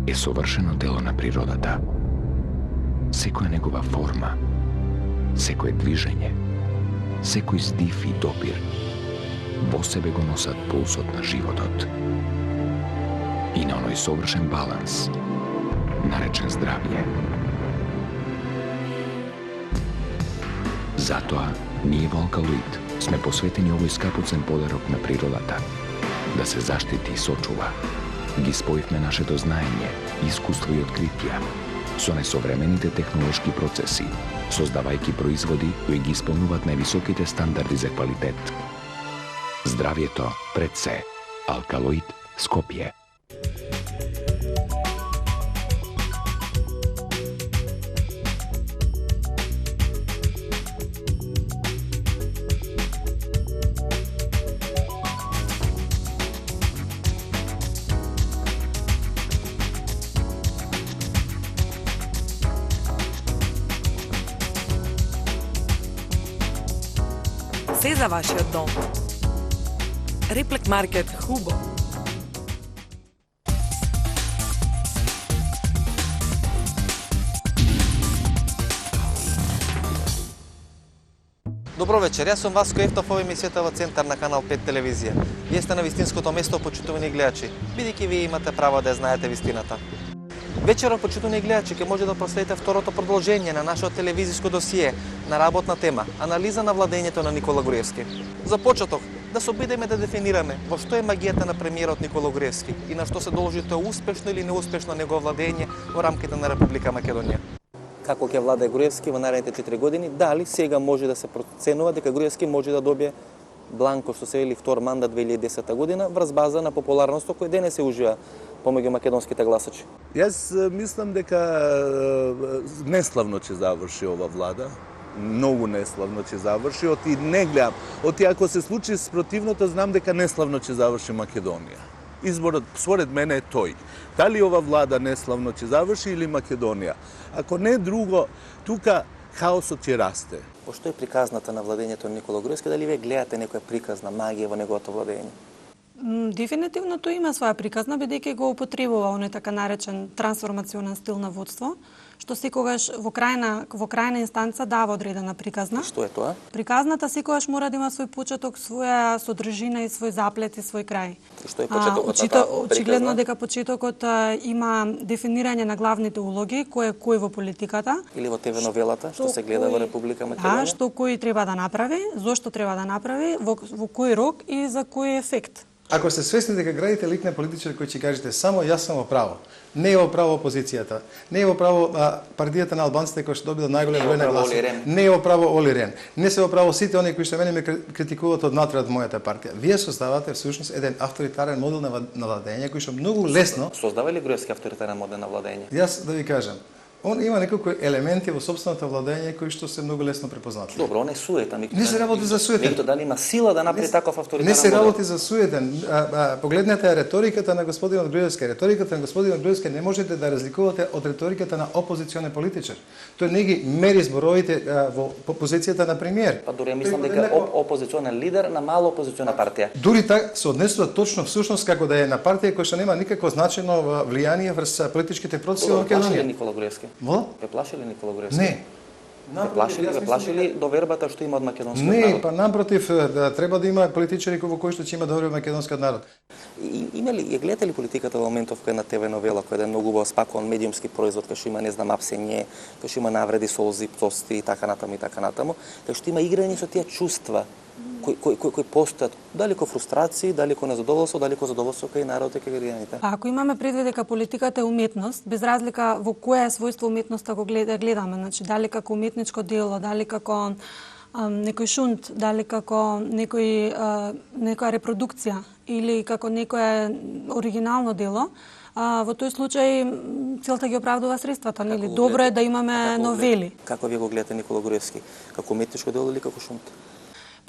е совршено дело на природата. Секоја негова форма, секое движење, секој здив и допир во себе го носат пулсот на животот. И на оној совршен баланс, наречен здравје. Затоа, ние во Алкалоид сме посветени овој скапоцен подарок на природата, да се заштити и сочува. Ги споивме нашето знаење, искуство и откритија со несовремените технолошки процеси, создавајќи производи кои ги исполнуваат највисоките стандарди за квалитет. Здравјето пред се. Алкалоид Скопје. Се за вашиот дом. Реплек маркет Хубо. Добро вечер, јас сум Васко Ефтов, ова емисијата во центар на Канал 5 телевизија. Вие сте на вистинското место, почитувани гледачи, бидејќи вие имате право да ја знаете вистината. Вечера, почитувани гледачи, ќе може да проследите второто продолжение на нашето телевизиско досие на работна тема – анализа на владењето на Никола Груевски. За почеток, да се обидеме да дефинираме во што е магијата на премиерот Никола Груевски и на што се должи тоа успешно или неуспешно негово владење во рамките на Република Македонија. Како ќе владее Груевски во наредните 4 години, дали сега може да се проценува дека Груевски може да добие бланко, што се вели втор мандат 2010 година, врз база на популарноста која денес се ужива помеѓу македонските гласачи? Јас мислам дека неславно ќе заврши ова влада. Многу неславно ќе заврши. Оти не гледам. Оти ако се случи спротивното, знам дека неславно ќе заврши Македонија. Изборот според мене е тој. Дали ова влада неславно ќе заврши или Македонија? Ако не друго, тука хаосот ќе расте. По што е приказната на владењето на Никола Груевски? Дали вие гледате некоја приказна магија во неговото владење? Дефинитивно тој има своја приказна, бидејќи го употребува оној така наречен трансформационен стил на водство, што секогаш во крајна инстанца дава одредена приказна. Што е тоа? Приказната секогаш мора да има свој почеток, своја содржина и свој заплет и свој крај. Што е почетокот? Очигледно дека почетокот има дефинирање на главните улоги, кој во политиката или во ТВ новелата што се гледа во Република Македонија. Да, што кој треба да направи, зошто треба да направи, во кој рок и за кој ефект. Ако сте свесни дека градите лик на политичар кој ќе кажете само јас сам во право, не е во право опозицијата, не е во право партијата на албанците која што добила најголем број на гласови, не е во право Оли Рен, не се во право сите оние кои што мене ме критикуваат однатре од мојата партија. Вие создавате всушност еден авторитарен модел на владење кој што многу лесно создава ли Груевски авторитарен модел на владење? Јас да ви кажам, он има неколку елементи во собственото владење кои што се многу лесно препознатливи. Добро, он е суетен. Не се работи за суетен. Меѓутоа дали има сила да направи таков авторитарен модел? Не се работи модел? за суетен. Погледнете реториката на господинот Груевски. Реториката на господинот Груевски не можете да разликувате од реториката на опозиционен политичар. Тој не ги мери зборовите во позицијата на премиер. Па дури мислам дека опозиционен лидер на мала опозициона партија. Дури така се однесува точно всушност како да е на партија која што нема никакво значено влијание врз политичките процеси во Македонија. Никола Груевски? Во? Ве плаши ли Никола Груевски? Не. Ве плаши ли довербата што има од македонскиот народ? народ? Не, па напротив, треба да има политичари во кои што ќе има доверба македонскиот народ. Има ли, ја гледате ли политиката во моментов која на ТВ новела, која е многу спакуван медиумски производ, кај што има, не знам, апсење, кај што има навреди, солзи, птости и така натаму, кај што има играње со тие чувства кои постојат, дали ко фрустрации, дали ко незадоволство, дали ко задоволство кај народот и кај граѓаните. Ако имаме предвид дека политиката е уметност, без разлика во кое е својство уметноста го гледаме, значи дали како уметничко дело, дали како некој шунт, дали како некоја репродукција или како некое оригинално дело, во тој случај целта ги оправдува средствата, нели? Добро е да имаме новели. Како вие го гледате Никола Груевски? Како уметничко дело или како шунт?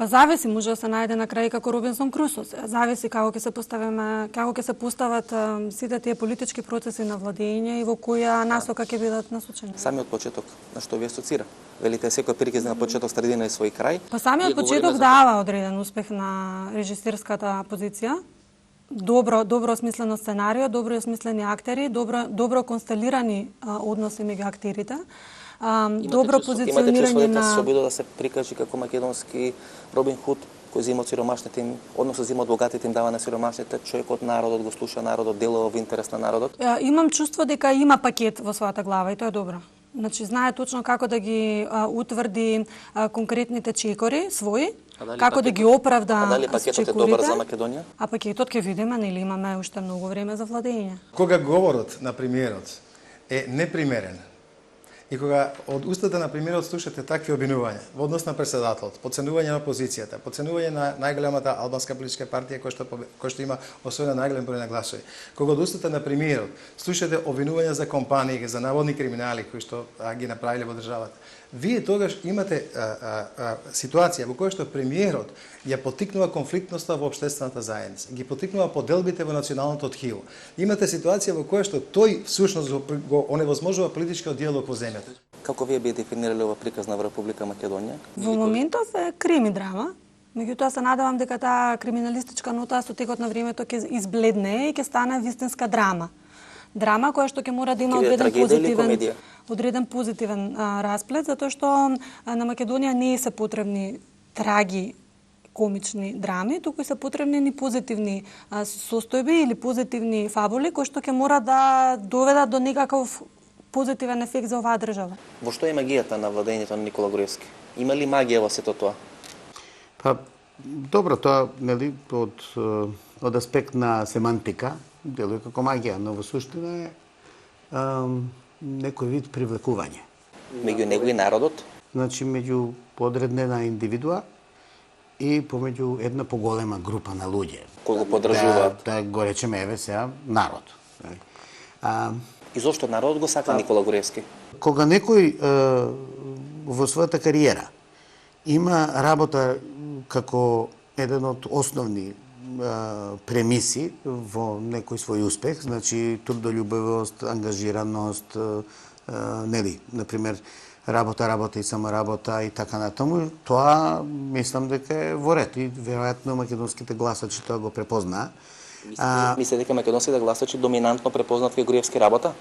Па зависи, може да се најде на крај како Робинсон Крусо. Зависи како ќе се постават сите тие политички процеси на владење и во која насока ќе бидат насочени. Самиот почеток, на што ви асоцира? Велите секој приказ на почеток, средина и свој крај. Па самиот почеток дава одреден успех на режисерската позиција. добро осмислено сценарио, добро осмислени актери, добро констелирани односи меѓу актерите, добро позиционирање Имате на... се обидува да се прикажи како македонски Робин Худ, кој зема од сиромашните им, односно зема од богатите им дава на сиромашните, човек од народот го слуша народот, делува во интерес на народот. Имам чувство дека има пакет во својата глава и тоа е добро. Значи, знае точно како да ги утврди конкретните чекори своји, како да ги оправда чекорите. А дали пакетот е добар за Македонија? А пакетот ќе видиме, нели имаме уште многу време за владење. Кога говорот на премиерот е непримерен и кога од устата на премиерот слушате такви обвинувања во однос на претседателот, подценување на опозицијата, подценување на најголемата албанска политичка партија која што има освоена најголем број на гласови, кога од устата на премиерот слушате обвинувања за компании, за наводни криминали кои што ги направиле во државата, вие тогаш имате ситуација во која што премиерот ја поттикнува конфликтноста во општествената заедница, ги поттикнува поделбите во националното тхило. Имате ситуација во која што тој всушност го оневозможува политичкиот диалог во земјата. Како вие би дефинирале ова приказна во Република Македонија? Во моментов е крими драма. Меѓутоа се надевам дека таа криминалистичка нота со текот на времето ќе избледне и ќе стане вистинска драма. Драма која што ќе мора да има одреден позитивен расплет, затоа што на Македонија не се потребни траги комични драми, туку се потребни ни позитивни состојби или позитивни фабули кои што ќе мора да доведат до некаков позитивен ефект за оваа држава. Во што е магијата на владењето на Никола Груевски? Има ли магија во сето тоа? Па, добро, тоа, нели, од аспект на семантика, делува како магија, но во суштина е некој вид привлекување. Меѓу него и народот? Значи, меѓу подреднена индивидуа и помеѓу една поголема група на луѓе. Кои го поддржуваат? Да го речеме, еве сега, народ. И зошто народот го сака Никола Груевски? Кога некој во својата кариера има работа како еден од основни премиси во некој свој успех, значи трудолюбивост, ангажираност, нели, например, работа и само работа и така натаму, тоа мислам дека е во ред и веројатно македонските гласачи тоа го препознаа. Мислите дека македонските гласачи доминантно препознат кај Груевски работа?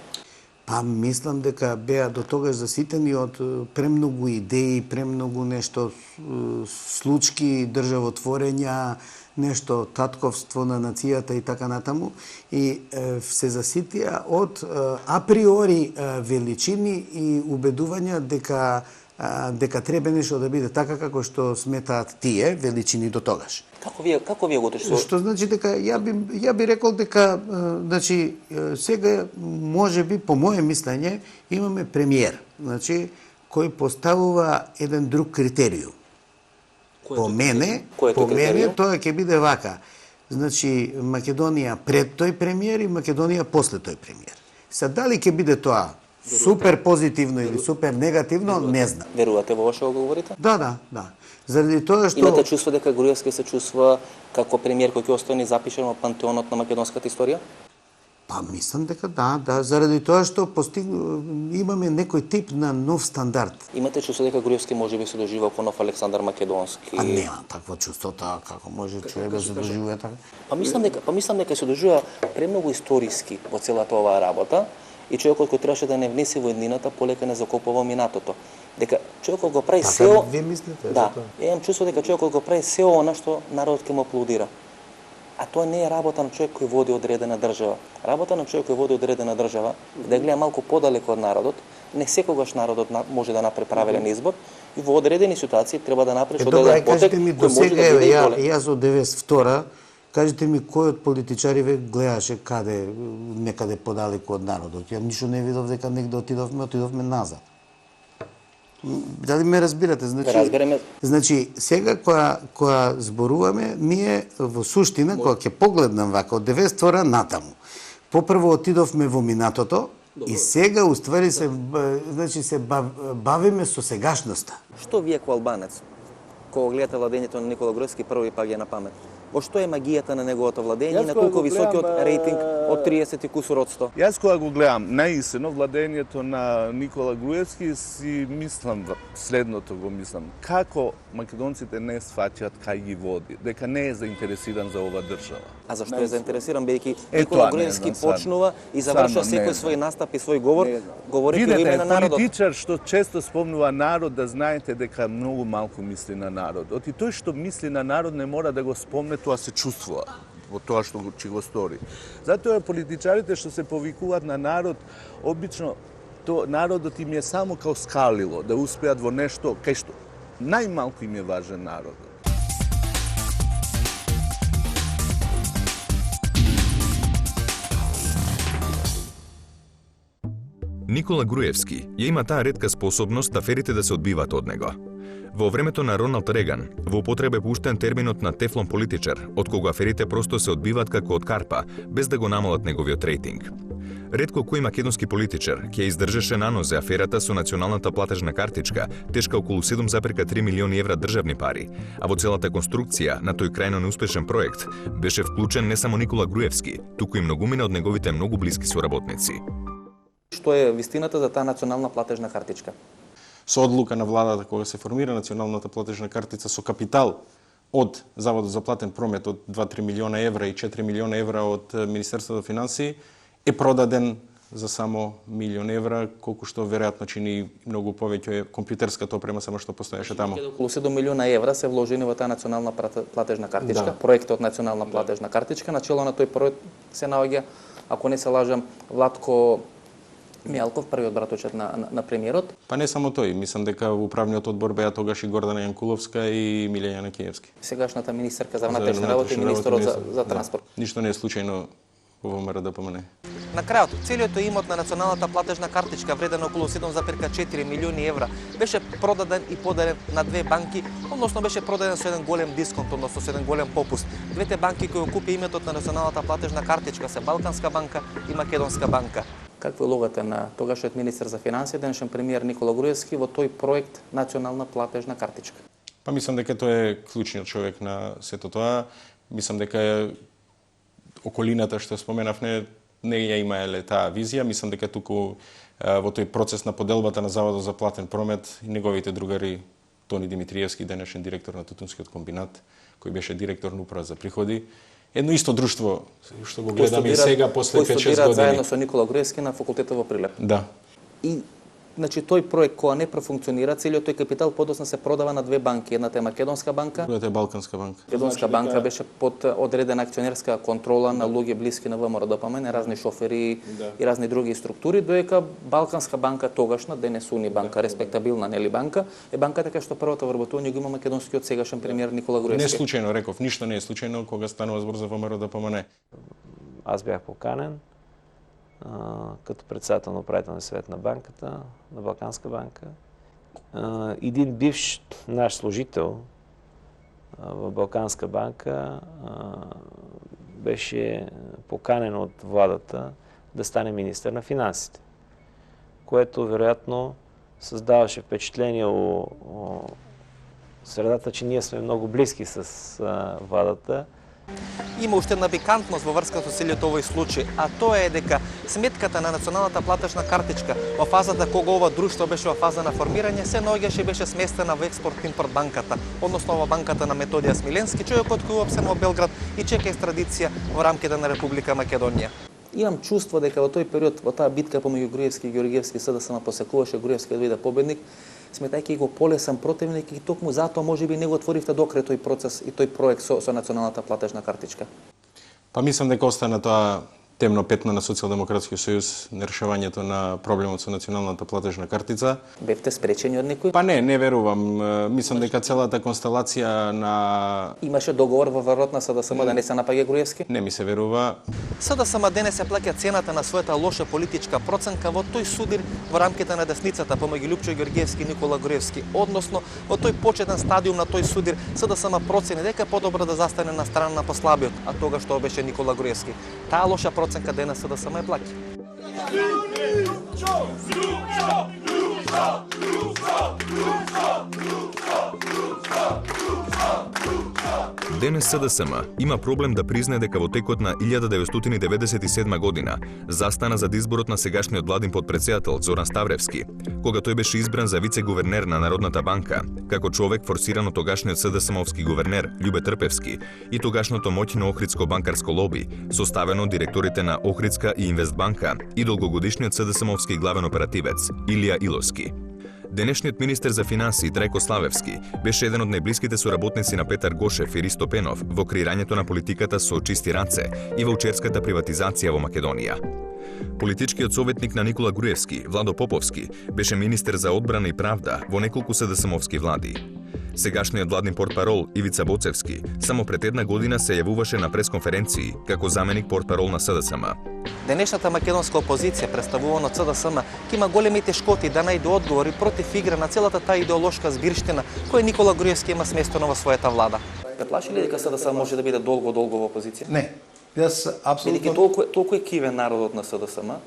Па мислам дека беа до тогаш заситени од премногу идеи, премногу нешто случки, државотворења, нешто татковство на нацијата и така натаму, и се заситија од априори величини и убедувања дека треба нешто да биде така како што сметаат тие величини до тогаш. Како вие го отиште? Што значи дека ја би рекол дека значи сега можеби по моје мислење имаме премиер, значи кој поставува еден друг критериум. По мене тоа ќе биде вака. Значи Македонија пред тој премиер и Македонија после тој премиер. Се дали ќе биде тоа супер позитивно или супер негативно, не знам. Верувате во што го говорите? Да. Заради тоа што имате чувство дека Груевски се чувства како премиер кој ќе остане запишен во пантеонот на македонската историја? Па мислам дека да, заради тоа што имаме некој тип на нов стандард. Имате чувство дека Груевски можеби се дожива како нов Александар Македонски? А нема такво чувство, како може човек да се доживува така? Па мислам дека се доживува премногу историски во целата оваа работа и човекот кој требаше да не внесе во еднината полека не закопува минатото. Дека човекот го прави се вие мислите? Да, имам чувство дека човекот го прави се она што народот ќе му аплаудира. А тоа не е работа на човек кој води одредена држава. Работа на човек кој води одредена држава, да гледа малку подалеку од народот, не секогаш народот може да направи правилен избор и во одредени ситуации треба да направиш одреден потек кој може да биде и голем. Јас од 92-а, кажете ми кој од политичариве гледаше некаде подалеку од народот. Ја ништо не видов дека негде отидовме назад. Дали ме разбирате? Значи, сега која зборуваме, ние во суштина, кога ќе погледнам вака, од 92-а натаму, попрво отидовме во минатото и сега, уствари, се бавиме со сегашноста. Што вие ко албанец, кога гледате владењето на Никола Груевски, први пак е на памет? Во што е магијата на неговото владење и на колку високиот рейтинг од 30 и кусур од 100. Јас кога го гледам наистина владењето на Никола Груевски си мислам следното го мислам. Како македонците не сваќаат кај ги води, дека не е заинтересиран за ова држава. А зашто е заинтересиран, бидејќи Е, Никола тоа не Груевски знам, почнува и завршува Стварно, не секој знам. свој настап и свој говор, говорејќи во Видете, име на народот. политичар што често спомнува народ, да знаете дека многу малку мисли на народот. И тој што мисли на народ не мора да го спомне, тоа се чувствува во тоа што го стори. Затоа политичарите што се повикуваат на народ, обично народот им е само као скалило, да успеат во нешто кај што најмалку им е важен народот. Никола Груевски ја има таа ретка способност аферите да се одбиваат од него. Во времето на Роналд Реган, во употреба е пуштен терминот на тефлон политичар, од кога аферите просто се одбиваат како од карпа, без да го намалат неговиот рейтинг. Ретко кој македонски политичар ќе издржеше на нозе аферата со националната платежна картичка, тешка околу 7,3 милиони евра државни пари, а во целата конструкција на тој крајно неуспешен проект беше вклучен не само Никола Груевски, туку и многумина од неговите многу блиски соработници. Што е вистината за таа национална платежна картичка? Со одлука на владата кога се формира националната платежна картица со капитал од Заводот за платен промет од 2-3 милиона евра и 4 милиона евра од Министерството за финансии, е продаден за само милион евра, колку што веројатно чини многу повеќе компјутерската опрема само што постоеше таму. Околу 7 милиона евра се вложени во таа национална платежна картичка, Да. проектот национална платежна картичка. Начело на тој проект се наоѓа, ако не се лажам, Владко Мијалков, првиот браточет на премиерот. Па не само тој, мислам дека во управниот одбор беа тогаш и Гордана Јанкуловска и Милења Накиевски. Сегашната министерка за внатрешни работи и министерот за транспорт. Ништо не е случајно во ВМРО да помене. На крајот, целиот имот на националната платежна картичка, вреден околу 7,4 милиони евра, беше продаден и подарен на две банки, односно беше продаден со еден голем дисконт, односно со еден голем попуст. Двете банки кои купи иметот на националната платежна картичка се Балканска банка и Македонска банка. Каква е улогата на тогашниот министер за финансии, денешен премиер Никола Груевски во тој проект национална платежна картичка? Па мислам дека тој е клучниот човек на сето тоа. Мислам дека е околината што споменав не ја имаеле таа визија. Мислам дека туку во тој процес на поделбата на Заводот за платен промет и неговите другари Тони Димитриевски, денешен директор на Тутунскиот комбинат, кој беше директор на управа за приходи, едно исто друштво што го гледаме и сега после 5-6 години. Кои студираат заедно со Никола Груевски на факултетот во Прилеп. Да. И значи тој проект кога не профункционира, целиот тој капитал подоцна се продава на две банки, едната е Македонска банка, Другата е Балканска банка. Македонска банка беше под одредена акционерска контрола на луѓе блиски на ВМРО ДПМН, разни шофери и разни други структури, доека Балканска банка тогашна, денес Уни банка, респектабилна нели банка, е банката кај што првото вработување го има македонскиот сегашен премиер Никола Груевски. Не случајно реков, ништо не е случајно кога станува збор за ВМРО ДПМН. Аз бях поканен като председател на управителния съвет на банката, на Балканска банка. Един бивш наш служител в Балканска банка беше поканен от владата да стане министър на финансите, което вероятно създаваше впечатление у средата, че ние сме много близки с владата. Има уште една пикантност во врска со целиот овој случај, а тоа е дека сметката на националната платежна картичка во фазата кога ова друштво беше во фаза на формирање се наоѓаше беше сместена во Експорт-импорт банката, односно во банката на Методија Смиленски, човекот кој опсен во Белград и чека екстрадиција во рамките на Република Македонија. Имам чувство дека во тој период, во таа битка помеѓу Груевски и Ѓорѓевски, СДСМ посекуваше Груевски да биде победник, сметајќи го полесен противник и токму затоа можеби не го отворивте докрај тој процес и тој проект со националната платежна картичка. Па мислам дека остана тоа темно петно на Социјалдемократскиот сојуз на решавањето на проблемот со националната платежна картица. Бевте спречени од некој? Па не верувам. Мислам дека целата констелација на Имаше договор во врвот на СДСМ да не се напаѓа Груевски? Не ми се верува. СДСМ денес се плаќа цената на својата лоша политичка проценка во тој судир во рамките на десницата помеѓу Лјупчо Ѓорѓевски и Никола Груевски. Односно, во тој почетен стадиум на тој судир СДСМ процени дека е подобро да застане на страна на послабиот, а тогаш тоа беше Никола Груевски. Таа лоша проценка денес СДСМ е плаќа. Денес СДСМ има проблем да признае дека во текот на 1997 година застана зад изборот на сегашниот владин потпредседател Зоран Ставревски, кога тој беше избран за вице-гувернер на Народната банка, како човек форсиран од тогашниот СДСМовски гувернер Љубе Трпевски и тогашното моќно охридско банкарско лоби, составено од директорите на Охридска и Инвестбанка и долгогодишниот СДСМовски главен оперативец Илија Иловски. Денешниот министер за финансии Трајко Славевски беше еден од најблиските соработници на Петар Гошев и Ристо Пенов во креирањето на политиката со чисти раце и ваучерската приватизација во Македонија. Политичкиот советник на Никола Груевски, Владо Поповски, беше министер за одбрана и правда во неколку СДСМовски влади. Сегашниот владин портпарол Ивица Боцевски само пред една година се јавуваше на пресконференции како заменик портпарол на СДСМ. Денешната македонска опозиција, представувана од СДСМ, ќе има големи тешкоти да најде одговори против игра на целата таа идеолошка збирштина која Никола Груевски има сместено во својата влада. Те плаши ли дека СДСМ може да биде долго во опозиција? Не. Јас апсолутно... Бидејќи толку е кивен народот на СДСМ,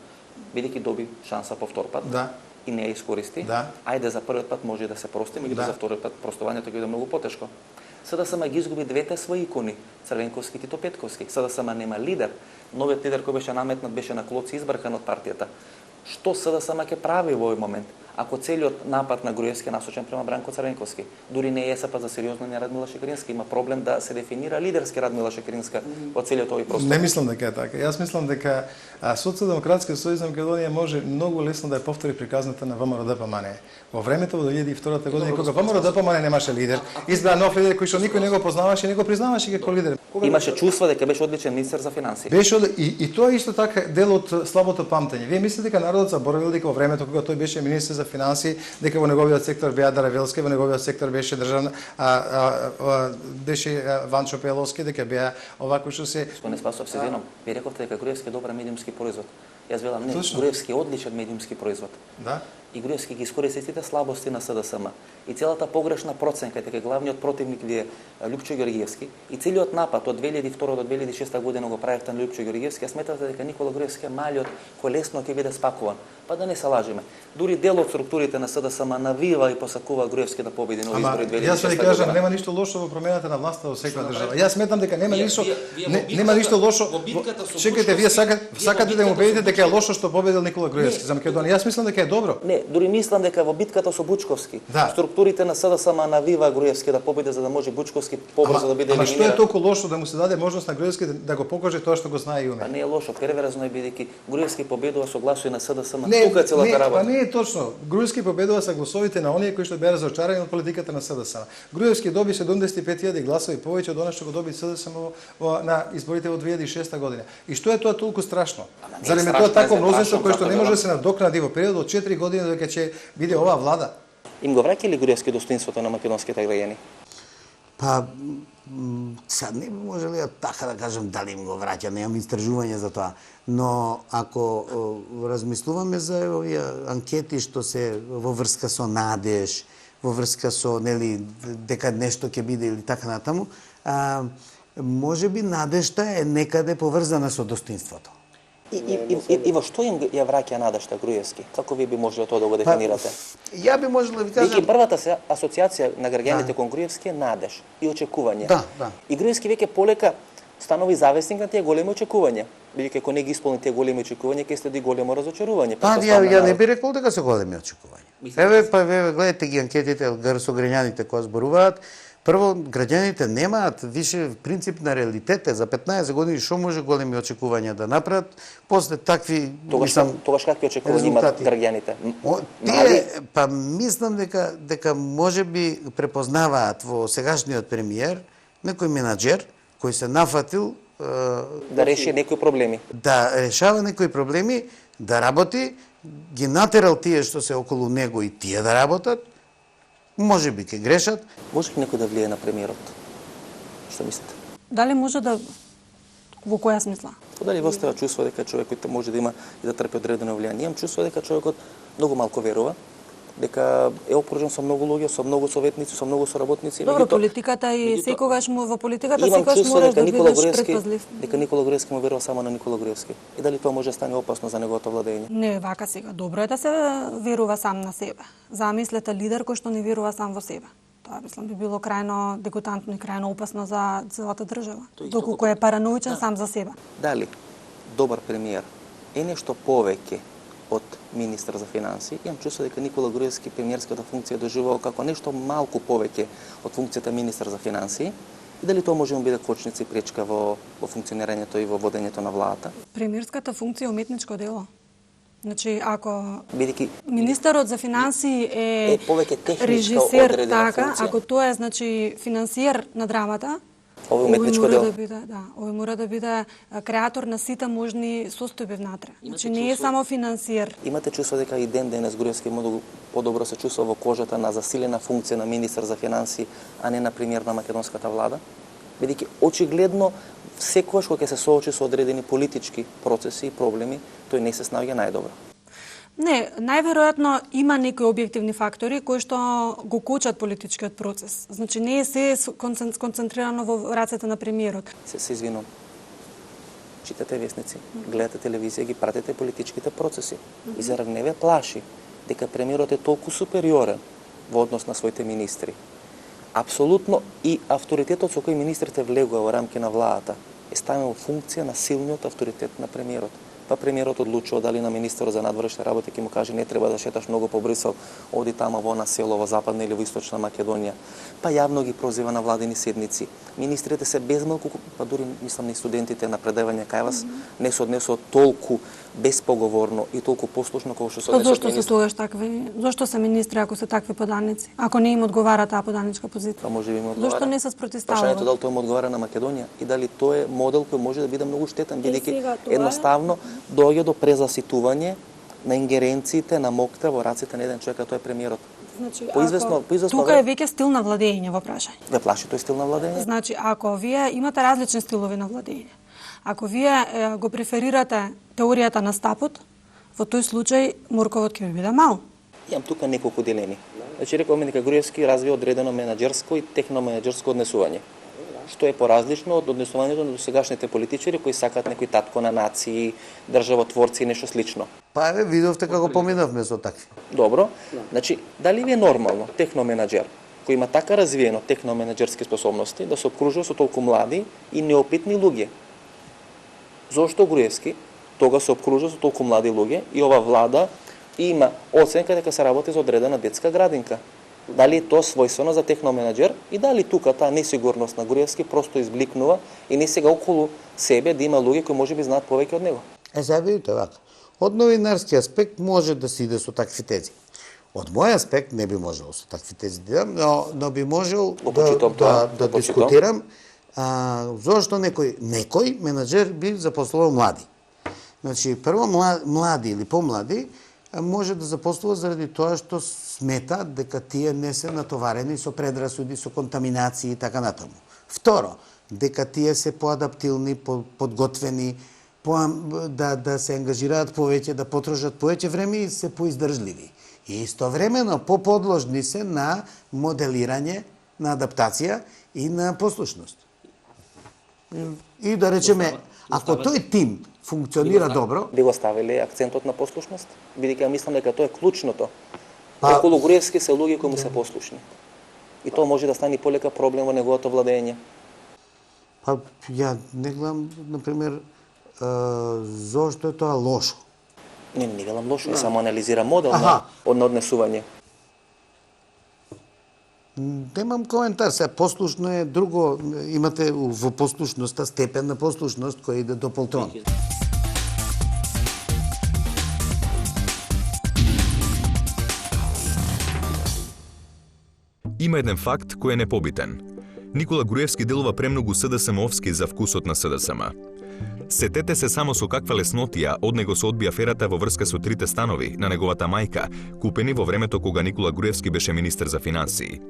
бидејќи доби шанса по втор пат. Да. И не ја искористи. Да. Ајде за првиот пат може да се прости, меѓутоа за вториот пат простувањето ќе биде многу потешко. СДСМ ги изгуби двете своји икони, Црвенковски и Тито Петковски. СДСМ нема лидер. Новиот лидер кој беше наметнат беше на клоци избркан од партијата. Што СДСМ ќе прави во овој момент? Ако целиот напад на Груевски е насочен према Бранко Црвенковски, дури не е СП за сериозно не Радмила Шекеринска, има проблем да се дефинира лидерски Радмила Шекеринска во целиот овој простор. Не мислам дека е така. Јас мислам дека Социјалдемократскиот сојуз на Македонија може многу лесно да ја повтори приказната на ВМРО ДПМН. Во времето во 2002 година кога ВМРО ДПМН немаше лидер, избра нов лидер кој што никој не го познаваше и не го признаваше како лидер. Имаше чувство дека беше одличен министер за финансии. Беше и тоа исто така дел од слабото памтење. Вие мислите дека народот заборавил дека во времето кога тој беше министер за финансии, дека во неговиот сектор беа Даравелски, во неговиот сектор беше беше Ванчо Пеловски, дека беа овако што се... Господине Спасов, се извинувам, ви рековте дека Груевски е добар медиумски производ. Јас велам не, Груевски е одличен медиумски производ. Да. И Груевски ги искористи сите слабости на СДСМ. И целата погрешна проценка дека главниот противник ви е Лјупчо Ѓорѓиевски и целиот напад од 2002 до 2006 година го правевте на Лјупчо Ѓорѓиевски, ја сметате дека Никола Груевски е малиот кој лесно ќе биде спакуван. Па да не се лажеме. Дури дел од структурите на СДСМ навива и посакува Груевски да победи на избори 2006 година. Јас ви кажам, нема ништо лошо во промената на власта во секоја држава. Јас сметам дека нема ништо лошо. Чекајте, вие сакате да му убедите дека е лошо што победил Никола Груевски за Македонија. Јас мислам дека е добро. Не, дури мислам дека во битката со Бучковски, структурите на СДСМ навива Груевски да победи за да може Бучковски побрзо да биде елиминиран. Ама што е толку лошо да му се даде можност на Груевски да го покаже тоа што го знае и уме? Па не е лошо, перверзно е бидејќи Груевски победува со гласови на СДСМ. Тука е целата работа. Па не е точно. Груевски победува со гласовите на оние кои што беа разочарани од политиката на СДСМ. Груевски доби 75.000 гласови повеќе од она што го доби СДСМ на изборите во 2006 година. И што е тоа толку страшно? Зарем тоа такво мнозинство кое што не може да се надокнади во период од 4 години додека ќе биде оваа влада? Им го враќа ли Груевски достоинството на македонските граѓани? Па, сад не би можели така да кажем дали им го враќа, немам истражување за тоа. Но ако размислуваме за овие анкети што се во врска со надеж, во врска со нели дека нешто ќе биде или така натаму, може би надежта е некаде поврзана со достоинството. И во што им ја враќа надежта Груевски? Како ви би можело тоа да го дефинирате? Ја би можела да ви кажам... Веќе првата асоциација на граѓаните кон Груевски е надеж и очекување. Да. И Груевски веќе полека станови завесник на тие големи очекувања. Бидејќи ако не ги исполни тие големи очекувања, ќе следи големо разочарување. Ја не би рекол дека се големи очекувања. Еве гледате ги анкетите со граѓаните кои зборуваат. Прво, граѓаните немаат више принцип на реалитет. За 15 години што може големи очекувања да направат, после такви... Тогаш какви очекувања имат граѓаните? Па мислам дека може би препознаваат во сегашниот премиер некој менаџер кој се нафатил да реши некои проблеми. Да решава некои проблеми, да работи, ги натерал тие што се околу него и тие да работат. Може би ќе грешат. Може ли некој да влие на премиерот? Што мислите? Дали може да... Во која смисла? Дали ви остава чувство дека човекот може да има и да трпи одредено влијание? Имам чувство дека човекот многу малку верува, дека е окружен со многу луѓе, со многу советници, со многу соработници. Добро, политиката и секогаш во политиката секогаш мораш да бидеш предпазлив. Дека Никола Груевски му верува само на Никола Груевски. И дали тоа може да стане опасно за неговото владење? Не, вака сега. Добро е да се верува сам на себе. Замислете лидер кој што не верува сам во себе. Тоа мислам би било крајно дегутантно и крајно опасно за целата држава, доколку е параноичен сам за себе. Дали добар премиер е нешто повеќе од министар за финансии? Имам чувство дека Никола Груевски премиерската функција доживувал како нешто малку повеќе од функцијата министар за финансии. И дали тоа може да биде кочница и пречка во функционирањето и во водењето на владата? Премиерската функција е уметничко дело. Значи, ако бидејќи министерот за финансии е повеќе техничка режисер, одредена така, функција, ако тоа е значи финансиер на драмата, Ово уметничко дело. Овој мора да биде креатор на сите можни состојби внатре. Значи не е само финансиер. Имате чувство дека и ден денес Груевски подобро се чувства во кожата на засилена функција на министар за финансии, а не на премиер на македонската влада? Бидејќи очигледно секогаш кога ќе се соочи со одредени политички процеси и проблеми, тој не се снаоѓа најдобро. Не, најверојатно има некои објективни фактори кои што го кочат политичкиот процес. Значи не е се концентрирано во рацете на премиерот. Се извинувам. Читате весници, гледате телевизија, ги пратите политичките процеси. И зарад не ве плаши дека премиерот е толку супериорен во однос на своите министри. Апсолутно и авторитетот со кој министрите влегува во рамки на владата е ставен во функција на силниот авторитет на премиерот. Па премиерот одлучува дали на министерот за надворешни работи ќе му каже не треба да шеташ многу по Брисел, оди тама во на село во западна или во источна Македонија. Па јавно ги прозива на владени седници. Министрите се безмалку, па дури мислам и студентите на предавање кај вас не се однесува толку безпоговорно и толку послушно како што се однесува. Зошто се тогаш такви? Зошто се министри ако се такви поданици? Ако не им одговара таа поданичка позиција? Па може би им одговара. Зошто не се спротивставува? Прашањето дали тој му одговара на Македонија и дали тој е модел кој може да биде многу штетен, бидејќи едноставно доаѓа до презаситување на ингеренциите на мокта во раците на еден човек, а тој е премиерот. Значи, Поизвестно тука е веќе стил на владење во прашање. Ве плаши тој стил на владење? Значи, ако вие имате различни стилови на владење, ако вие го преферирате теоријата на стапот, во тој случај морковот ќе ви биде мал. Имам тука неколку дилеми. Значи, рекоме дека Груевски развива одредено менаџерско и техноменаџерско однесување, што е поразлично од однесувањето на досегашните политичари кои сакаат некој татко на нации, државотворци и нешто слично. Па еве видовте како поминавме со такви. Добро. Значи, дали ви е нормално техноменаџер кој има така развиено техноменаџерски способности да се обкружува со толку млади и неопитни луѓе? Зошто Груевски тога се обкружува со толку млади луѓе и ова влада има оценка дека се работи за одредена детска градинка? Дали е тоа својствено за техноменаџер и дали тука таа несигурност на Груевски просто избликнува и не сега околу себе да има луѓе кои можеби знаат повеќе од него? Сега видите вака. Од новинарски аспект може да се иде со такви тези. Од мој аспект не би можел со такви тези да идам, но би можел да дискутирам зошто некој менаџер би запослувал млади. Значи, прво млади или помлади може да запослува заради тоа што смета дека тие не се натоварени со предрасуди, со контаминации и така натаму. Второ, дека тие се поадаптилни, подготвени, да се ангажираат повеќе, да потрошат повеќе време и се поиздржливи. И истовремено поподложни се на моделирање, на адаптација и на послушност. И да речеме, ако тој тим функционира добро... Би го ставили акцентот на послушност? Бидејќи мислам дека тоа е клучното. Околу Груевски се луѓе кои му се послушни. И тоа може да стане полека проблем во неговото владење. Па, ја не гледам, например, зошто е тоа лошо. Не гледам лошо, ја само анализирам модел на однесување. Немам коментар, сега послушно е друго, имате во послушноста степен на послушност кој иде до полтрон. Има еден факт кој е непобитен. Никола Груевски делува премногу СДСМ-овски за вкусот на СДСМ. Сетете се само со каква леснотија од него се одби аферата во врска со 3 станови на неговата мајка, купени во времето кога Никола Груевски беше министер за финансии.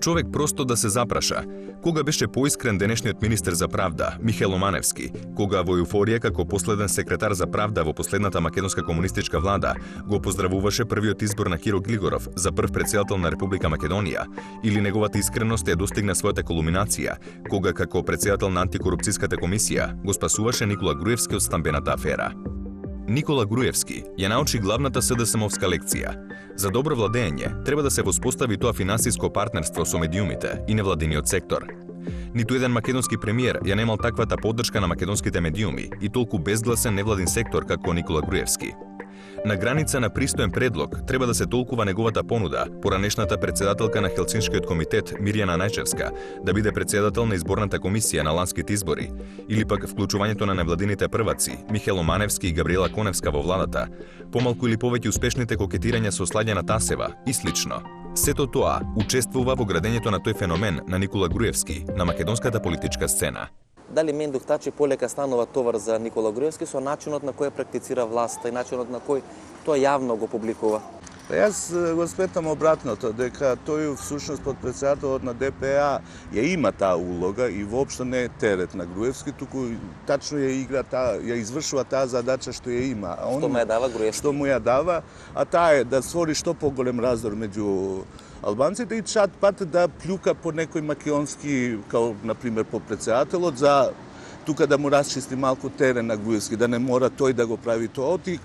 Човек просто да се запраша, кога беше поискрен денешниот министер за правда, Михаил Оманевски, кога во еуфорија како последен секретар за правда во последната македонска комунистичка влада го поздравуваше првиот избор на Киро Глигоров за прв претседател на Република Македонија, или неговата искреност ја достигна својата кулминација, кога како претседател на антикорупцијската комисија го спасуваше Никола Груевски од стамбената афера. Никола Груевски ја научи главната СДСМовска лекција. За добро владење треба да се воспостави тоа финансиско партнерство со медиумите и невладиниот сектор. Ниту еден македонски премиер ја немал таквата поддршка на македонските медиуми и толку безгласен невладин сектор како Никола Груевски. На граница на пристоен предлог треба да се толкува неговата понуда, поранешната председателка на Хелсиншкиот комитет Мирјана Најчевска да биде председател на изборната комисија на ланските избори, или пак вклучувањето на невладините прваци Михело Маневски и Габриела Коневска во владата, помалку или повеќе успешните кокетирања со Сладјана Тасева и слично. Сето тоа учествува во градењето на тој феномен на Никола Груевски на македонската политичка сцена. Дали Мендух Тачи полека станува товар за Никола Груевски со начинот на кој практицира власта и начинот на кој тоа јавно го публикува? Јас го сметам обратното, дека тој всушност подпредседателот на ДПА ја има таа улога и воопшто не е терет на Груевски, туку тачно ја игра таа, ја извршува таа задача што ја има. Што му ја дава Груевски? Што му ја дава, а таа е да створи што поголем раздор меѓу албанците и чат пат да плюка по некој македонски, као например подпредседателот, за тука да му расчисти малку терен на Груевски, да не мора тој да го прави тоа, и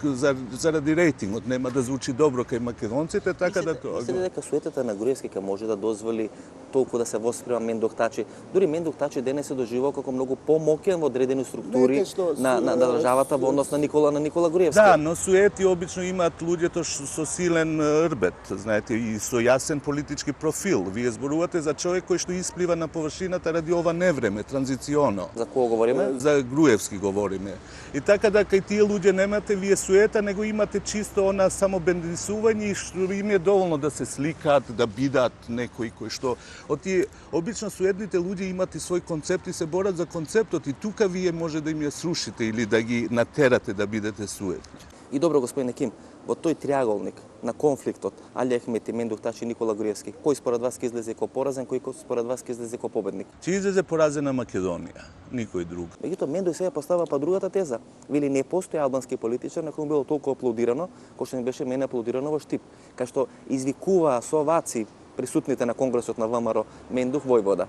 заради рейтингот нема да звучи добро кај македонците, така да тоа. Мислите дека суетата на Груевски може да дозволи толку да се восприема Мендух Тачи? Дури Мендух Тачи денес се доживува како многу помоќен во одредени структури на државата во однос на Никола Груевски. Да, но суети обично имаат луѓето со силен рбет, знаете, и со јасен политички профил. Вие зборувате за човек кој што исплива на површината ради ова невреме, транзиционо. За кого говориме? За Груевски говориме. И така да кај тие луѓе немате вие суета, него имате чисто она само бендисување и што им е доволно да се сликаат, да бидат некои кои што од тие обично суетните луѓе имат и свој концепт и се борат за концептот и тука вие може да им ја срушите или да ги натерате да бидете суетни. И добро, господине Ким, во тој триаголник на конфликтот Али Ахмети, Мендух Тачи и Никола Груевски, кој според вас ќе излезе како поразен, кој според вас ќе излезе како победник? Ќе излезе поразена Македонија, никој друг. Меѓутоа, Мендух сега поставува па другата теза. Вели не постои албански политичар на кој било толку аплодирано, кој што не беше мене аплодирано во Штип, кај што извикува со овации присутните на конгресот на ВМРО Мендух Војвода.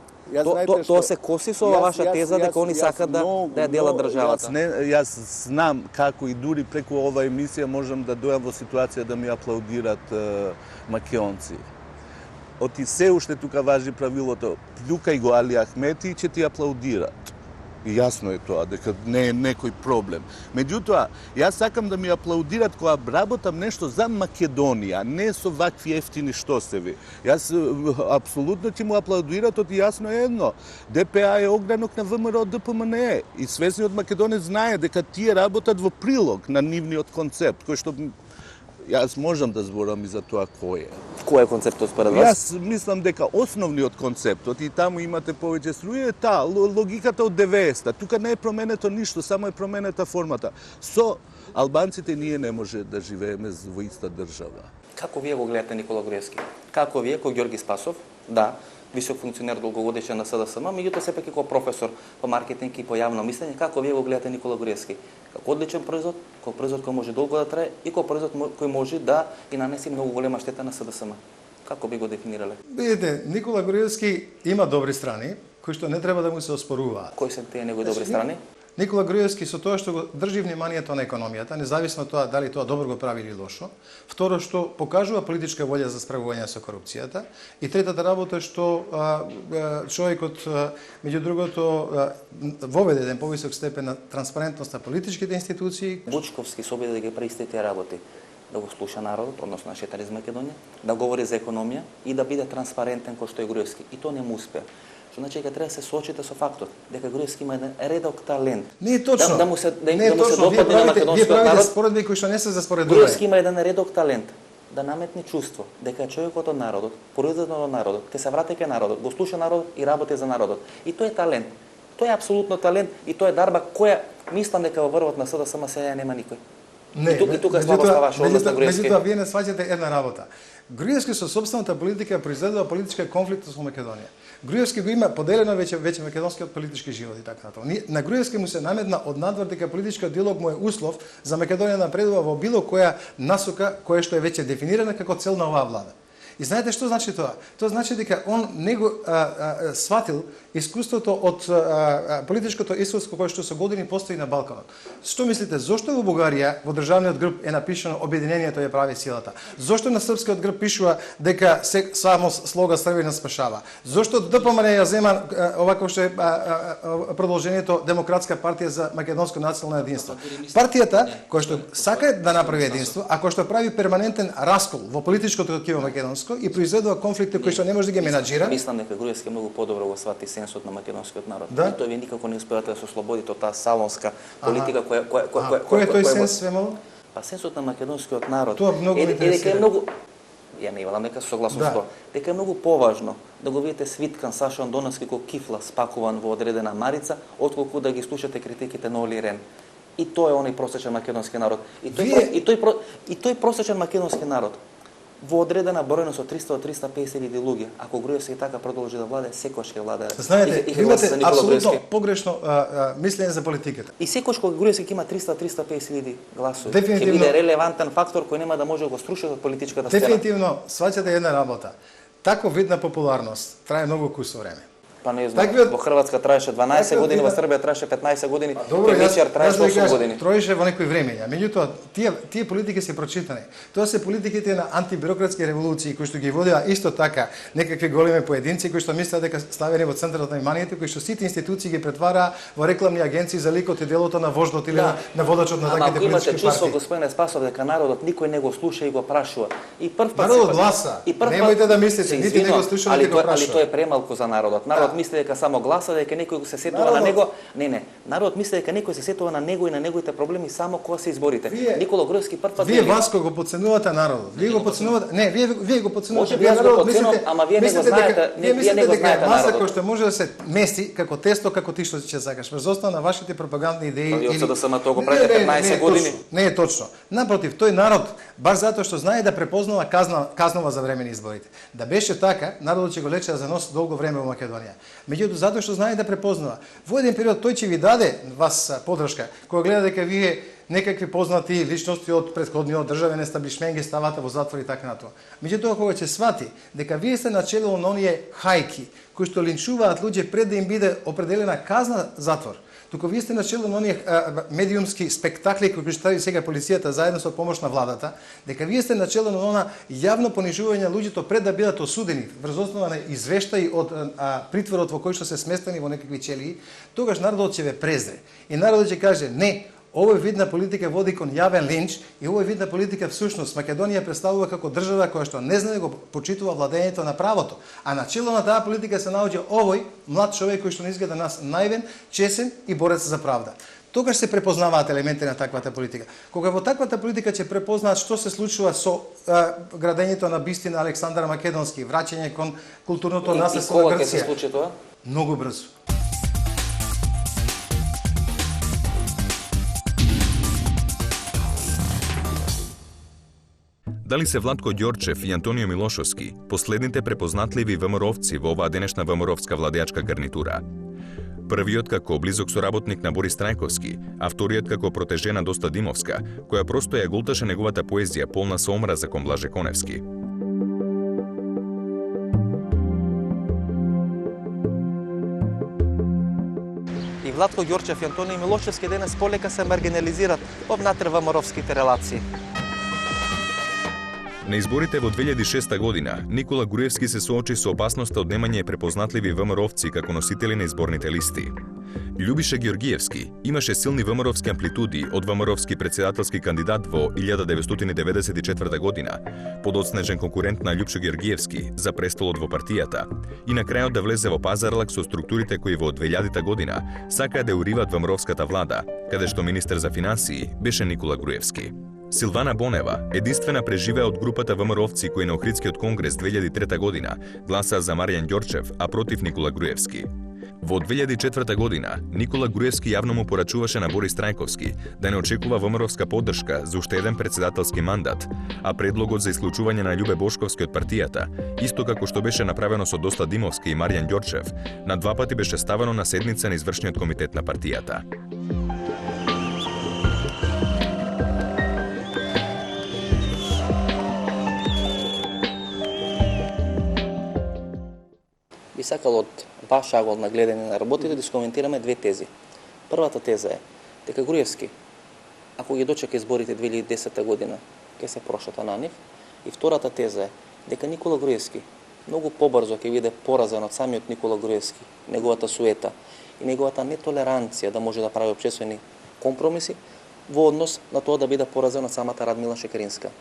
Тоа се коси со ова ваша теза дека они сакаат да ја делат државата. Јас знам како и дури преку ова емисија можам да дојам во ситуација да ми аплаудират македонци. Оти се уште тука важи правилото, плюкај го Али Ахмети и ќе ти аплаудират. И јасно е тоа, дека не е некој проблем. Меѓутоа, јас сакам да ми аплаудират кога работам нешто за Македонија, не со вакви ефтини штосеви. Јас апсолутно ќе му аплаудират, оти јасно е едно. ДПА е огранок на ВМРО ДПМНЕ и свесниот македонец знае дека тие работат во прилог на нивниот концепт, кој што јас можам да зборам и за тоа кој е. Кој е концептот според вас? Јас мислам дека основниот концептот, и таму имате повеќе струја, е таа логиката од 90-та. Тука не е променето ништо, само е променета формата. Со албанците ние не може да живееме во иста држава. Како вие го гледате Никола Груевски? Како вие, кој Ѓорги Спасов, да, висок функционер долгогодишен на СДСМ, меѓутоа сепак и како професор по маркетинг и по јавно мислење, како вие го гледате Никола Груевски? Како одличен производ, како производ кој може долго да трае и како производ кој може да и нанеси многу голема штета на СДСМ? Како би го дефинирале? Видите, Никола Груевски има добри страни, кои што не треба да му се оспоруваат. Кои се тие негови добри страни? Никола Груевски со тоа што го држи вниманието на економијата, независно тоа дали тоа добро го прави или лошо. Второ, што покажува политичка волја за справување со корупцијата. И третата работа е што човекот, меѓу другото, воведе еден повисок степен на транспарентност на политичките институции. Вучковски се обиде да ги прави тие работи. Да го слуша народот, односно нашиот из Македонија, да говори за економија и да биде транспарентен кој што е Груевски. И тоа не му успеа. Што значи дека треба да се соочите со фактот дека Груевски има еден редок талент. Не е точно. Да му се допадне на македонскиот народ. Вие правите споредби кои што не се за споредување. Груевски има еден редок талент да наметне чувство дека човекот од народот, произведен од народот, ќе се врати кај народот, го слуша народот и работи за народот. И тоа е талент. Тоа е апсолутно талент и тоа е дарба која мислам дека во врвот на СДСМ сега нема никој. Не, и тука слабо ставаше однос на Груевски. Меѓутоа, вие не сваќате една работа. Груевски со собствената политика произведува политичка конфликт со Македонија. Груевски го има поделено веќе македонскиот политички живот и така натаму. На Груевски му се наметна од надвор дека политичкиот диалог му е услов за Македонија да напредува во било која насока која што е веќе дефинирана како цел на оваа влада. И знаете што значи тоа? Тоа значи дека он не го сватил искуството од политичкото искуство кое што со години постои на Балканот. Што мислите, зошто во Бугарија во државниот грб е напишано обединението ја прави силата? Зошто на српскиот грб пишува дека само слога Србина спашава? Зошто ДПМН ја зема овако што е продолжението Демократска партија за македонско национално единство? Партијата која што сака да направи единство, а која што прави перманентен раскол во политичкото ткиво македонско и произведува конфликти кои што не може да ги менаџира. Мислам дека Груевски многу подобро го свати сенсот на македонскиот народ. Да? И тој ви никако не успевате да се ослободите од таа салонска политика која кој е тој сенс вемало? Па сенсот на македонскиот народ Тоа многу интересира. Дека е многу ја не имам дека согласно со тоа. Дека е многу поважно да го видите свиткан Саша Андоновски како кифла спакуван во одредена марица, отколку да ги слушате критиките на Оли Рен. И тоа е оној просечен македонски народ. И тој просечен македонски народ во одредена бројност од 300 до 350.000 луѓе, ако Груевски така продолжи да владее, секогаш ќе владее. Знаете, имате апсолутно погрешно мислење за политиката. И секогаш кога Груевски ќе има 300-350.000 гласови, Дефинитивно ќе биде релевантен фактор кој нема да може да го струши од политичката сцена. Дефинитивно, сваќате една работа. Таков вид на популарност трае многу кусо време. Па не знам, во Хрватска траеше 12 години, во Србија траеше 15 години, Вечер траеше 8 години. Троеше во некои времења. Меѓутоа, тие политики се прочитани. Тоа се политиките на антибирократски револуции кои што ги водеа исто така некакви големи поединци кои што мислеа дека ставени во центарот на вниманието, кои што сите институции ги претвараа во рекламни агенции за ликот и делото на вождот или на водачот на таките политички партии. Ама ако имате чувство, господине Спасов, дека народот никој не го слуша и го прашува. И прв пат народот гласа. Немојте да мислите, нити не го слуша, нити го прашува. Али тоа е премалку за народот. Народот мисли дека само гласа, дека некој се сетува на него. Не, народот мисли дека некој се сетува на него и на неговите проблеми само кога се изборите. Никола Груевски прв пат. Вие Васко го подценувате народот. Вие го подценувате. Не, вие го подценувате. Вие го подценувате, ама вие не го знаете, вие не го знаете маса кој што може да се мести како тесто, како ти што ќе сакаш, врз основа на вашите пропагандни идеи или да само тоа го правите 15 години. Не е точно. Напротив, тој народ баш затоа што знае да препознава казнова за време на изборите. Да беше така, народот ќе го лече за нос долго време во Македонија. Меѓутоа затоа што знае да препознава. Во еден период тој ќе ви даде вас подршка, кога гледа дека вие некакви познати личности од претходниот државен естаблишмент ги ставате во затвор и така натоа. Меѓутоа кога ќе свати дека вие сте начело на оние хајки кои што линчуваат луѓе пред да им биде определена казна затвор, туку вие сте начело на оние медиумски спектакли кои што прави сега полицијата заедно со помош на владата, дека вие сте начело на она јавно понижување на луѓето пред да бидат осудени врз основа на извештаи од притворот во кој што се сместени во некакви челии, тогаш народот ќе ве презре. И народот ќе каже не, овој вид на политика води кон јавен линч и овој вид на политика всушност Македонија представува како држава која што не знае да го почитува владењето на правото, а на чело на таа политика се наоѓа овој млад човек кој што не изгледа нас наивен, чесен и борец за правда. Тогаш се препознаваат елементи на таквата политика. Кога во таквата политика ќе препознаат што се случува со градењето на бисти на Александар Македонски, враќање кон културното наследство на Грција. И кога ќе се случи тоа? Многу брзо. Дали се Владко Ѓорчев и Антонио Милошовски, последните препознатливи ВМРО-вци во оваа денешна ВМРО-вска владеачка гарнитура? Првиот како близок соработник на Борис Трајковски, а вториот како протеже на Доста Димовска, која просто ја гулташе неговата поезија полна со омраза кон Блаже Коневски. И Владко Ѓорчев и Антонио Милошевски денес полека се маргинализират внатре ВМРО-вските релации. На изборите во 2006 година, Никола Груевски се соочи со опасноста од немање препознатливи ВМРО-вци како носители на изборните листи. Љубиша Георгиевски имаше силни ВМРО-вски амплитуди од ВМРО-вски председателски кандидат во 1994 година, подоцнежен конкурент на Љупшо Георгиевски за престолот во партијата и на крајот да влезе во пазарлак со структурите кои во 2000 година сакаа да уриват ВМРО-вската влада, каде што министер за финансии беше Никола Груевски. Силвана Бонева, единствена преживеа од групата ВМРО-вци кои на Охридскиот конгрес 2003 година гласаа за Маријан Ѓорчев, а против Никола Груевски. Во 2004 година Никола Груевски јавно му порачуваше на Борис Трајковски да не очекува ВМРО-вска поддршка за уште еден председателски мандат, а предлогот за исклучување на Љубе Бошковски од партијата, исто како што беше направено со Доста Димовски и Маријан Ѓорчев, на два пати беше ставено на седница на извршниот комитет на партијата. би сакал од ваш агол на гледање на работите да скоментираме две тези. Првата теза е дека Груевски, ако ги дочека изборите 2010 година, ќе се прошата на нив. И втората теза е дека Никола Груевски многу побрзо ќе биде поразен од самиот Никола Груевски, неговата суета и неговата нетолеранција да може да прави општествени компромиси во однос на тоа да биде поразен од самата Радмила Шекеринска.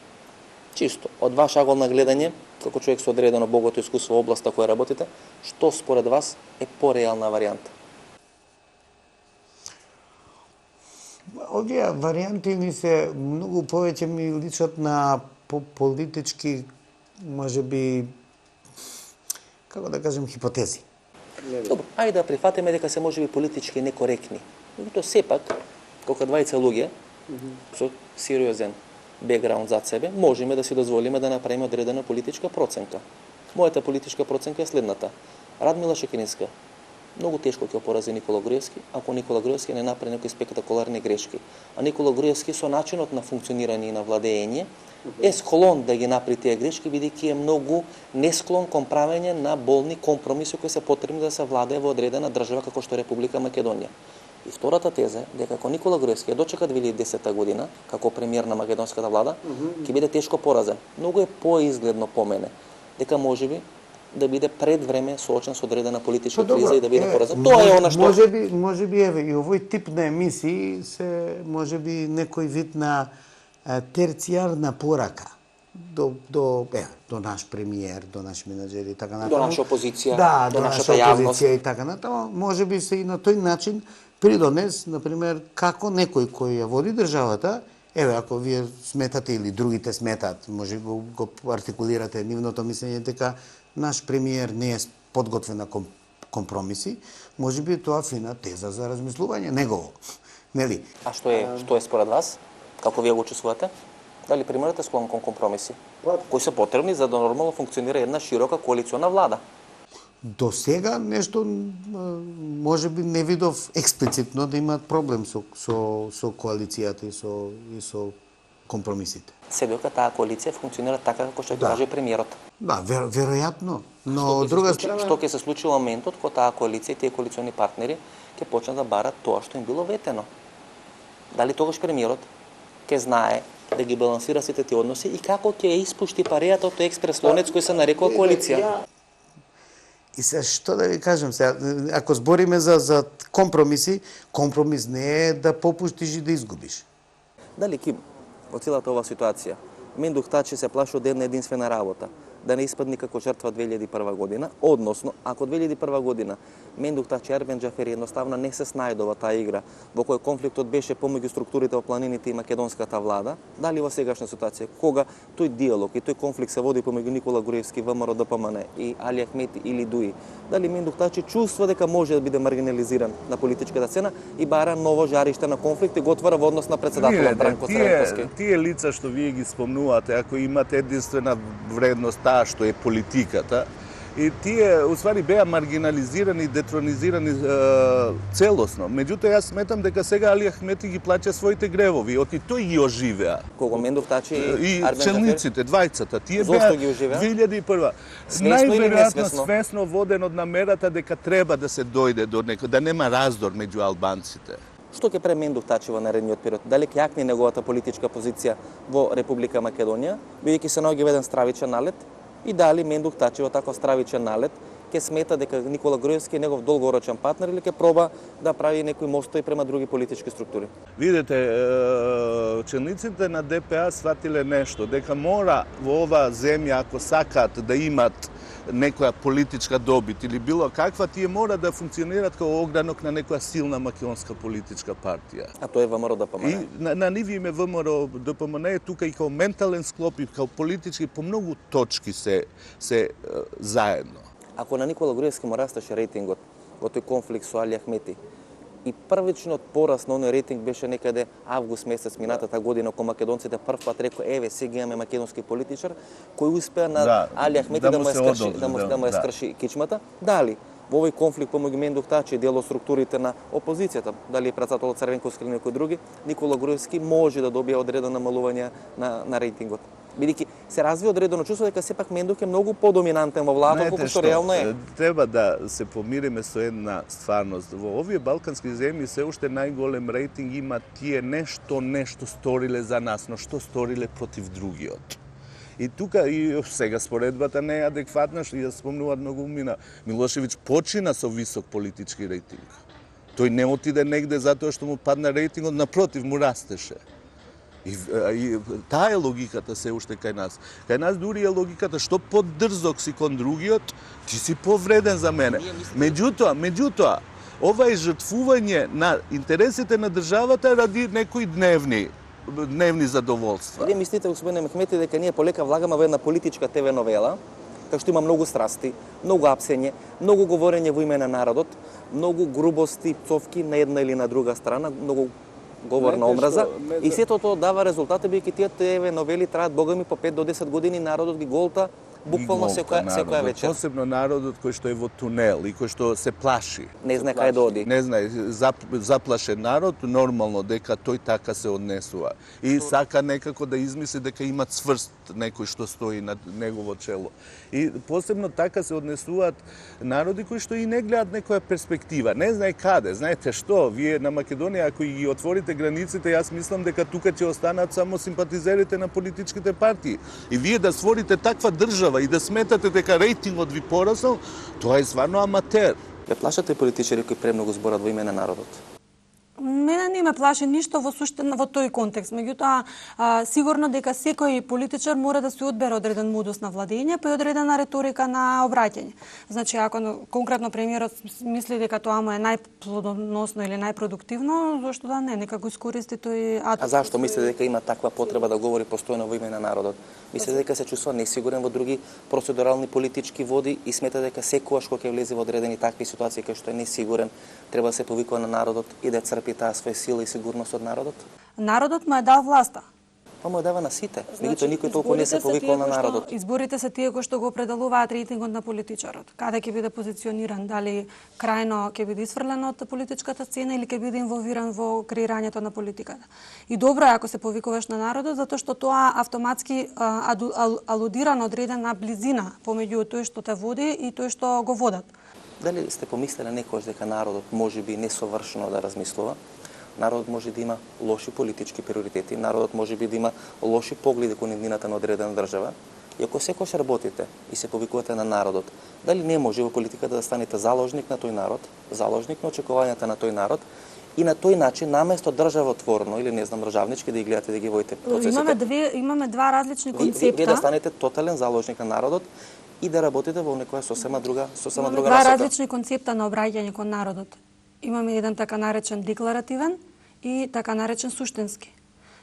Чисто, од ваш агол на гледање, како човек со одредено богато искуство во областа која работите, што според вас е пореална варијанта? Овие варијанти ми се многу повеќе ми личат на политички, може би, како да кажем, хипотези. Добро, ајде да прифатиме дека се можеби политички некоректни. Меѓутоа сепак, кога двајца луѓе со сериозен бекграунд зад себе, можеме да си дозволиме да направиме одредена политичка проценка. Мојата политичка проценка е следната. Радмила Шекеринска многу тешко ќе порази Никола Груевски, ако Никола Груевски не направи некои спектакуларни грешки. А Никола Груевски со начинот на функционирање и на владење е склон да ги направи тие грешки, бидејќи е многу несклон кон правење на болни компромиси кои се потребни да се владее во одредена држава како што е Република Македонија. И втората теза е дека ако Никола Груевски дочека 2010 година како премиер на македонската влада, ќе биде тешко поразен. Многу е поизгледно по мене дека можеби да биде пред време соочен со одредена политичка криза и да биде поразен. Тоа е она што можеби еве и овој тип на емисии се можеби некој вид на терцијарна порака до наш премиер, до наш менаџер и така натаму. До наша опозиција, да, до нашата јавност и така натаму. Можеби се и на тој начин придонес, например, како некој кој ја води државата, еве, ако вие сметате или другите сметат, може го артикулирате нивното мислење дека наш премиер не е подготвен на компромиси, може би тоа фина теза за размислување негово. Нели? А што е според вас? Како вие го чувствувате? Дали премиерот е склон кон компромиси? Кои се потребни за да нормално функционира една широка коалициона влада? До сега нешто може би не видов експлицитно да имаат проблем со коалицијата и со компромисите. Се дека таа коалиција функционира така како што ќе каже премиерот. Да, веројатно, но друга страна што ќе се случи во моментот кога таа коалиција и тие коалициони партнери ќе почнат да барат тоа што им било ветено. Дали тогаш премиерот ќе знае да ги балансира сите тие односи и како ќе испушти парејата од тој експреслонец кој се нарекува коалиција? И се што да ви кажем сега, ако збориме за компромиси, компромис не е да попуштиш и да изгубиш. Дали Ким, во целата оваа ситуација, Мендух Тачи се плаши од една единствена работа, да не испадне како жртва 2001 година, односно, ако 2001 година Мендух Тачи и Ервен Џафери едноставно не се снајдува таа игра, во кој конфликтот беше помеѓу структурите во планините и македонската влада, дали во сегашна ситуација, кога тој диалог и тој конфликт се води помеѓу Никола Груевски, ВМРО ДПМН и Али Ахмети или Дуи, дали Мендух Тачи чувства дека може да биде маргинализиран на политичката сцена и бара ново жариште на конфликт и го отвара во однос на председателот Бранко Црвенковски? Тие лица што вие ги спомнувате, ако имате единствена вредност таа што е политиката, и тие, уствари, беа маргинализирани и детронизирани целосно. Меѓутоа, јас сметам дека сега Али Ахмети ги плаќа своите гревови, оти тој ги оживеа. Кого Мендух Тачи и Арбен челниците, двајцата, тие Зошто беа ги оживеа? 2001. Најверојатно свесно воден од намерата дека треба да се дојде до некој, да нема раздор меѓу албанците. Што ќе прави Мендух Тачи во наредниот период? Дали ќе јакне неговата политичка позиција во Република Македонија, бидејќи се наоѓа еден стравичен налет, и дали Мендух Тачи во таков стравичен налет ќе смета дека Никола Груевски е негов долгорочен партнер или ќе проба да прави некои мостови према други политички структури? Видете, челниците на ДПА сватиле нешто, дека мора во оваа земја, ако сакаат да имат некоја политичка добит или било каква, тие мора да функционираат како огранок на некоја силна македонска политичка партија. А тоа е ВМРО ДПМН. И на нив име ВМРО ДПМН е тука и како ментален склоп и како политички по многу точки се заедно. Ако на Никола Груевски му растеше рейтингот во тој конфликт со Али Ахмети и првичниот пораст на оној рейтинг беше некаде август месец минатата година, кога македонците прв пат рекоа еве сега имаме македонски политичар кој успеа на Али Ахмети да му ја скрши кичмата, дали во овој конфликт помеѓу Мендух Тачи и дел од структурите на опозицијата, дали е председателот Црвенковски или некој други, Никола Груевски може да добие одредено намалување на рейтингот. Бидејќи се развива одредено чувство дека сепак Мендук е многу подоминантен во владата колку што реално е. Треба да се помириме со една стварност. Во овие балкански земји се уште најголем рейтинг има тие нешто сториле за нас, но што сториле против другиот. И тука и сега споредбата не е адекватна, што ја спомнуваат многу мина. Милошевиќ почина со висок политички рейтинг. Тој не отиде негде затоа што му падна рейтингот, напротив му растеше. И таа е логиката се уште кај нас. Кај нас дури е логиката што поддрзок си кон другиот, ти си повреден за мене. Меѓутоа, ова е жртвување на интересите на државата ради некои дневни задоволства. Вие мислите, господине Мехмети, дека ние полека влагаме во една политичка ТВ новела, кај што има многу страсти, многу апсење, многу говорење во име на народот, многу грубости, пцовки на една или на друга страна, многу говор на омраза, и сето тоа дава резултати, бидејќи тие ТВ новели траат богами по 5 до 10 години, народот ги голта буквално секоја вечер. Посебно народот кој што е во тунел и кој што се плаши. Не знае кај да оди. Не знае, заплашен народ, нормално дека тој така се однесува. И сака некако да измисли дека има цврст некој што стои на негово чело. И посебно така се однесуваат народи кои што и не гледаат некоја перспектива. Не знае каде. Знаете што, вие на Македонија ако ги отворите границите, јас мислам дека тука ќе останат само симпатизерите на политичките партии. И вие да створите таква држава и да сметате дека рейтингот ви пораснал, тоа е стварно аматер. Ве плашате политичари кои премногу зборат во име на народот? Мене не ме плаши ништо во суштина во тој контекст. Меѓутоа, сигурно дека секој политичар мора да се одбере одреден модус на владење, па и одредена реторика на обраќање. Значи, ако конкретно премиерот мисли дека тоа му е најплодоносно или најпродуктивно, зошто да не, нека го искористи тој атут. А зашто мислите дека има таква потреба да говори постојано во име на народот? Мислите дека се чувствува несигурен во други процедурални политички води и смета дека секогаш кога ќе влезе во одредени такви ситуации кај што е несигурен, треба да се повикува на народот и да црпи таа своја сила и сигурност од народот? Народот му е дал власта. Па му е дава на сите. Меѓутоа никој толку не се повикува на народот. Изборите се тие кои што го определуваат рейтингот на политичарот. Каде ќе биде позициониран, дали крајно ќе биде исфрлен од политичката сцена или ќе биде инволвиран во креирањето на политиката. И добро е ако се повикуваш на народот, затоа што тоа автоматски алудира на одредена близина помеѓу тој што те води и тој што го водат. Дали сте помислеле некојаш дека народот можеби несовршено да размислува? Народот може да има лоши политички приоритети, народот може би да има лоши погледи кон иднината на одредена држава. И ако секојаш работите и се повикувате на народот, дали не може во политиката да станете заложник на тој народ, заложник на очекувањата на тој народ и на тој начин наместо државотворно или не знам државнички да ги гледате да ги водите процесите? Имаме два различни концепта. Вие да станете тотален заложник на народот и да работите во некоја сосема друга расока. Два различни концепта на обраќање кон народот. Имаме еден така наречен декларативен и така наречен суштински.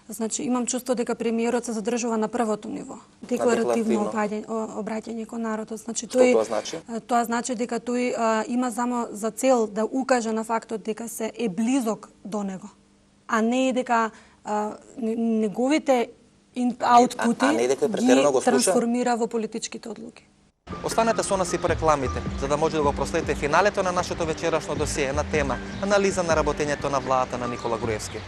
Значи, имам чувство дека премиерот се задржува на првото ниво. Декларативно обраќање кон народот. Значи, што тоа значи? Тоа значи дека тој има само за цел да укаже на фактот дека се е близок до него, а не е дека неговите аутпути ги трансформира во политичките одлуки. Останете со нас и по рекламите, за да може да го проследите финалето на нашето вечерашно досие на тема анализа на работењето на владата на Никола Груевски.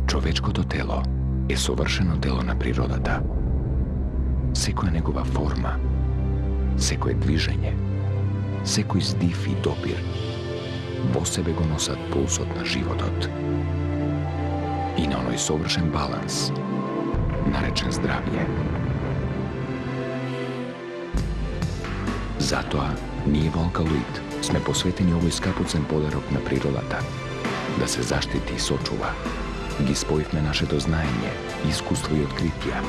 Човечкото тело е совршено дело на природата. Секоја негова форма, секое движење, секој здив и допир во себе го носат пулсот на животот. И на оној совршен баланс, наречен здравје. Затоа, ние во Алкалоид сме посветени овој скапоцен подарок на природата, да се заштити и сочува. Ги споивме нашето знаење, искуство и откритија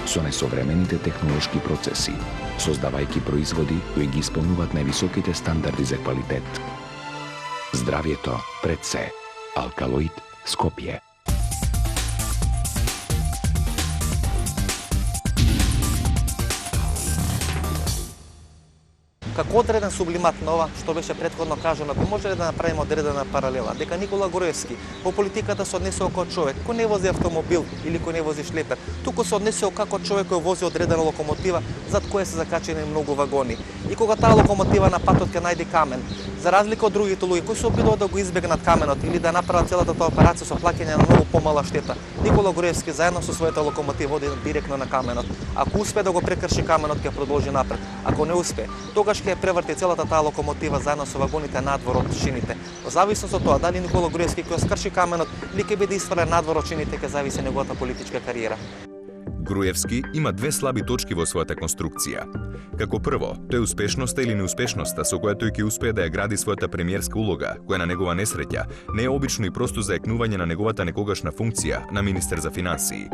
со несовремените технолошки процеси, создавајќи производи кои ги исполнуваат највисоките стандарди за квалитет. Здравјето пред се. Алкалоид Скопје. Како одреден сублимат на ова што беше претходно кажано, може ли да направиме одредена паралела дека Никола Груевски во политиката се однесува како човек кој не вози автомобил или кој не вози шлепер, туку се однесува како човек кој вози одредена локомотива зад која се закачени многу вагони. И кога таа локомотива на патот ќе најде камен, за разлика од другите луѓе кои се обидуваат да го избегнат каменот или да направат целата таа операција со плаќање на многу помала штета, Никола Груевски заедно со својата локомотива оди директно на каменот. Ако успе да го прекрши каменот, ќе продолжи напред. Ако не успе, тогаш ќе преврти целата таа локомотива заедно со вагоните надвор од шините. Во зависност од тоа дали Никола Груевски ќе скрши каменот или ќе биде изфрлен надвор од шините, ќе зависи неговата политичка кариера. Груевски има две слаби точки во својата конструкција. Како прво, тој успешноста или неуспешноста со која тој ќе успее да ја гради својата премиерска улога, која на негова несреќа не е обично и просто заекнување на неговата некогашна функција на министер за финансии.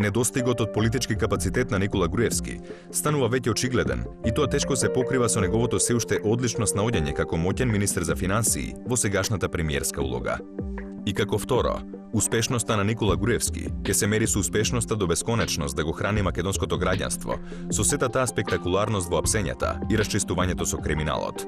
Недостигот од политички капацитет на Никола Груевски станува веќе очигледен и тоа тешко се покрива со неговото се уште одлично снаоѓање како моќен министер за финансии во сегашната премиерска улога. И како второ, успешноста на Никола Груевски ќе се мери со успешноста до бесконечност да го храни македонското граѓанство со сета таа спектакуларност во апсењата и расчистувањето со криминалот.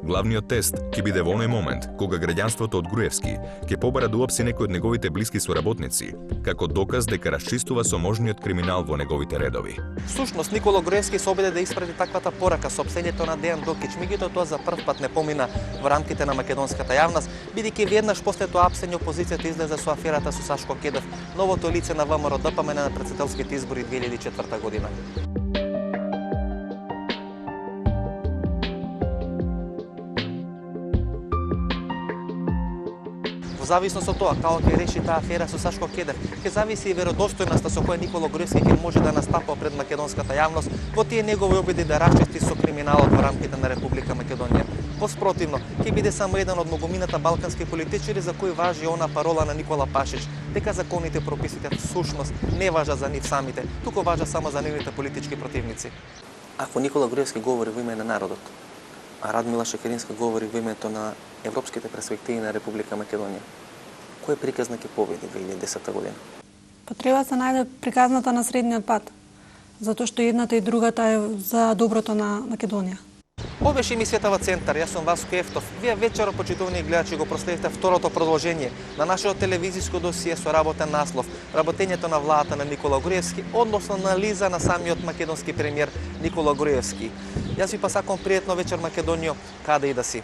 Главниот тест ќе биде во оној момент кога граѓанството од Груевски ќе побара да уапси некој од неговите блиски соработници, како доказ дека расчистува со можниот криминал во неговите редови. Всушност, Никола Груевски се обиде да испрати таквата порака со опсењето на Дејан Докич, меѓутоа тоа за прв пат не помина во рамките на македонската јавност, бидејќи веднаш после тоа апсење опозицијата излезе со аферата со Сашко Кедев, новото лице на ВМРО ДПМН на претседателските избори 2004 година. Во зависност од тоа како ќе реши таа афера со Сашко Кедев, ќе зависи и веродостојноста со која Никола Груевски ќе може да настапа пред македонската јавност во тие негови обиди да расчисти со криминалот во рамките на Република Македонија. Воспротивно, ќе биде само еден од многумината балкански политичари за кои важи она парола на Никола Пашич, дека законите и прописите всушност не важат за нив самите, туку важат само за нивните политички противници. Ако Никола Груевски говори во име на народот, а Радмила Шекеринска говори во името на европските перспективи на Република Македонија, кој приказна ќе победи 2010 година? Па треба да се најде приказната на средниот пат, затоа што едната и другата е за доброто на Македонија. Ова беше емисијата во Центар, јас сум Васко Ефтов. Вие вечера, почитувани гледачи, го проследивте второто продолжение на нашето телевизиско досие со работен наслов "Работењето на владата на Никола Груевски", односно анализа на самиот македонски премиер Никола Груевски. Јас ви посакувам пријатно вечер, Македонијо, каде и да си.